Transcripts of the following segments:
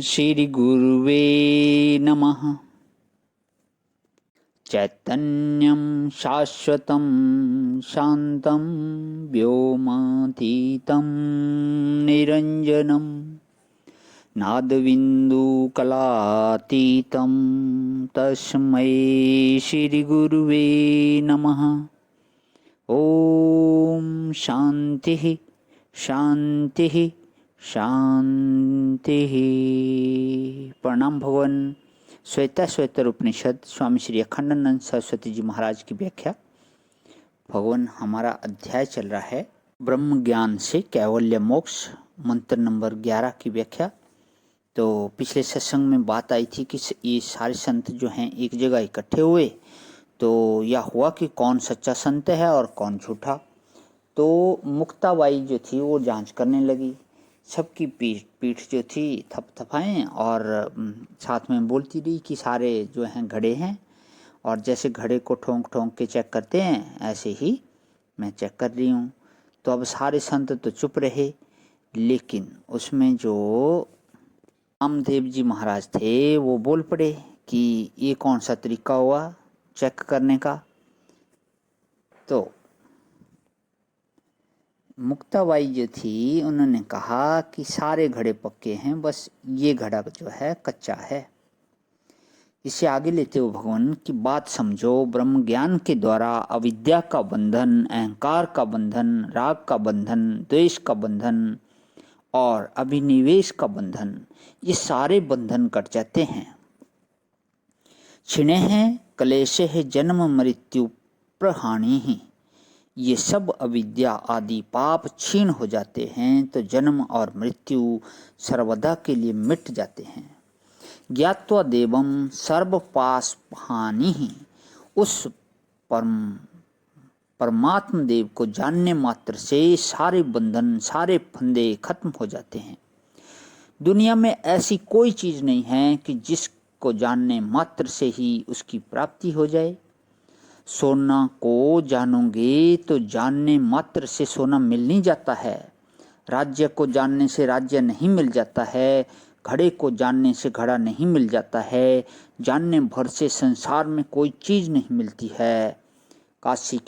श्री गुरुवे नमः। चैतन्यं शाश्वतं शान्तं व्योमातीतं निरञ्जनं नादबिन्दुकलातीतं तस्मै श्रीगुरुवे नमः। ओम शांति शांति शांति। प्रणाम भगवान। श्वेता उपनिषद स्वामी श्री अखंडानंद सरस्वती जी महाराज की व्याख्या। भगवान, हमारा अध्याय चल रहा है ब्रह्म ज्ञान से कैवल्य मोक्ष, मंत्र नंबर 11 की व्याख्या। तो पिछले सत्संग में बात आई थी कि ये सारे संत जो हैं एक जगह इकट्ठे हुए, तो यह हुआ कि कौन सच्चा संत है और कौन झूठा। तो मुक्ताबाई जो थी वो जांच करने लगी, सबकी पीठ जो थी थपथपाएं और साथ में बोलती रही कि सारे जो हैं घड़े हैं, और जैसे घड़े को ठोंक ठोंक के चेक करते हैं ऐसे ही मैं चेक कर रही हूँ। तो अब सारे संत तो चुप रहे, लेकिन उसमें जो रामदेव जी महाराज थे वो बोल पड़े कि ये कौन सा तरीका हुआ चेक करने का। तो मुक्ताबाई जो थी उन्होंने कहा कि सारे घड़े पक्के हैं, बस ये घड़ा जो है कच्चा है। इसे आगे लेते हुए भगवान की बात समझो। ब्रह्म ज्ञान के द्वारा अविद्या का बंधन, अहंकार का बंधन, राग का बंधन, द्वेष का बंधन और अभिनिवेश का बंधन, ये सारे बंधन कट जाते हैं। छिने हैं क्लेश है जन्म मृत्यु प्रहानि ही, ये सब अविद्या आदि पाप क्षीण हो जाते हैं तो जन्म और मृत्यु सर्वदा के लिए मिट जाते हैं। ज्ञात्वा देवम सर्वपाशहानि ही, उस परमात्म देव को जानने मात्र से सारे बंधन, सारे फंदे खत्म हो जाते हैं। दुनिया में ऐसी कोई चीज नहीं है कि जिसको जानने मात्र से ही उसकी प्राप्ति हो जाए। सोना को जानोगे तो जानने मात्र से सोना मिल नहीं जाता है। राज्य को जानने से राज्य नहीं मिल जाता है। घड़े को जानने से घड़ा नहीं मिल जाता है। जानने भर से संसार में कोई चीज नहीं मिलती है। काशी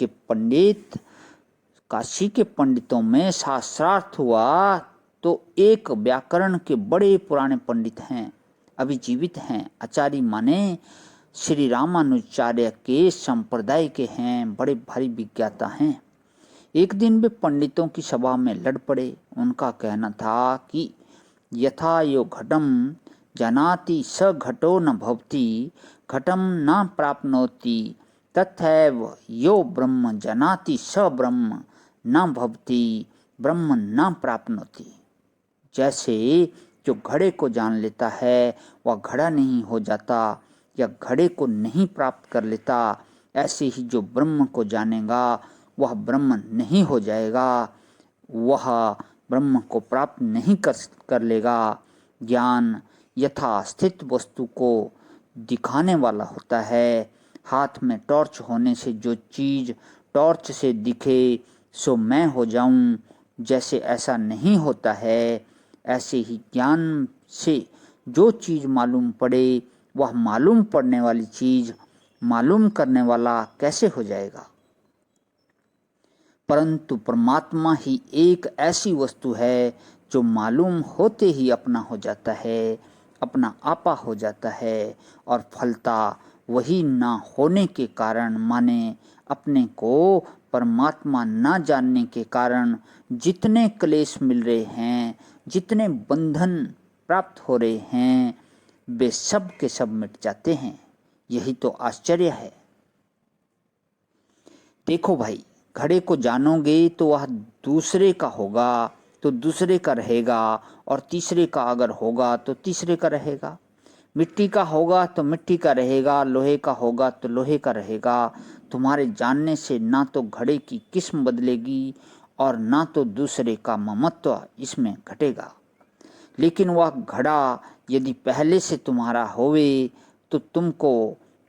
के पंडितों में शास्त्रार्थ हुआ तो एक व्याकरण के बड़े पुराने पंडित हैं, अभी जीवित हैं। आचार्य माने श्री रामानुजाचार्य के संप्रदाय के हैं, बड़े भारी विज्ञाता हैं। एक दिन वे पंडितों की सभा में लड़ पड़े। उनका कहना था कि यथा यो घटम जानाति स घटो न भवति, घटम न प्राप्नोति, तथैव यो ब्रह्म जानाति स ब्रह्म न भवति, ब्रह्म न प्राप्नोति। जैसे जो घड़े को जान लेता है वह घड़ा नहीं हो जाता या घड़े को नहीं प्राप्त कर लेता, ऐसे ही जो ब्रह्म को जानेगा वह ब्रह्म नहीं हो जाएगा, वह ब्रह्म को प्राप्त नहीं कर लेगा। ज्ञान यथा स्थित वस्तु को दिखाने वाला होता है। हाथ में टॉर्च होने से जो चीज टॉर्च से दिखे सो मैं हो जाऊं, जैसे ऐसा नहीं होता है, ऐसे ही ज्ञान से जो चीज मालूम पड़े वह मालूम पड़ने वाली चीज मालूम करने वाला कैसे हो जाएगा। परंतु परमात्मा ही एक ऐसी वस्तु है जो मालूम होते ही अपना हो जाता है, अपना आपा हो जाता है, और फलता वही ना होने के कारण, माने अपने को परमात्मा ना जानने के कारण जितने क्लेश मिल रहे हैं, जितने बंधन प्राप्त हो रहे हैं, वे सब के सब मिट जाते हैं। यही तो आश्चर्य है। देखो भाई, घड़े को जानोगे तो वह दूसरे का होगा तो दूसरे का रहेगा, और तीसरे का अगर होगा तो तीसरे का रहेगा। मिट्टी का होगा तो मिट्टी का रहेगा, लोहे का होगा तो लोहे का रहेगा। तुम्हारे जानने से ना तो घड़े की किस्म बदलेगी और ना तो दूसरे का ममत्व इसमें घटेगा। लेकिन वह घड़ा यदि पहले से तुम्हारा होवे तो तुमको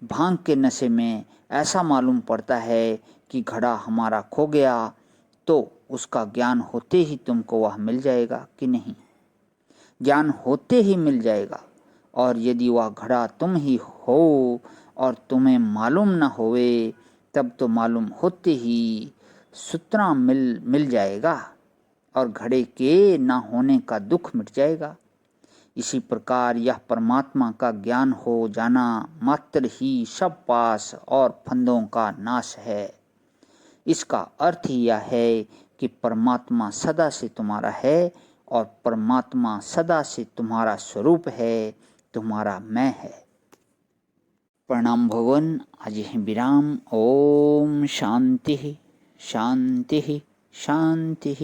भांग के नशे में ऐसा मालूम पड़ता है कि घड़ा हमारा खो गया, तो उसका ज्ञान होते ही तुमको वह मिल जाएगा कि नहीं। ज्ञान होते ही मिल जाएगा। और यदि वह घड़ा तुम ही हो और तुम्हें मालूम न होवे, तब तो मालूम होते ही सुतरा मिल जाएगा और घड़े के न होने का दुख मिट जाएगा। इसी प्रकार यह परमात्मा का ज्ञान हो जाना मात्र ही सब पास और फंदों का नाश है। इसका अर्थ ही यह है कि परमात्मा सदा से तुम्हारा है और परमात्मा सदा से तुम्हारा स्वरूप है, तुम्हारा मैं है। प्रणाम भगवान। आज यहीं विराम। ओम शांति शांति शांति।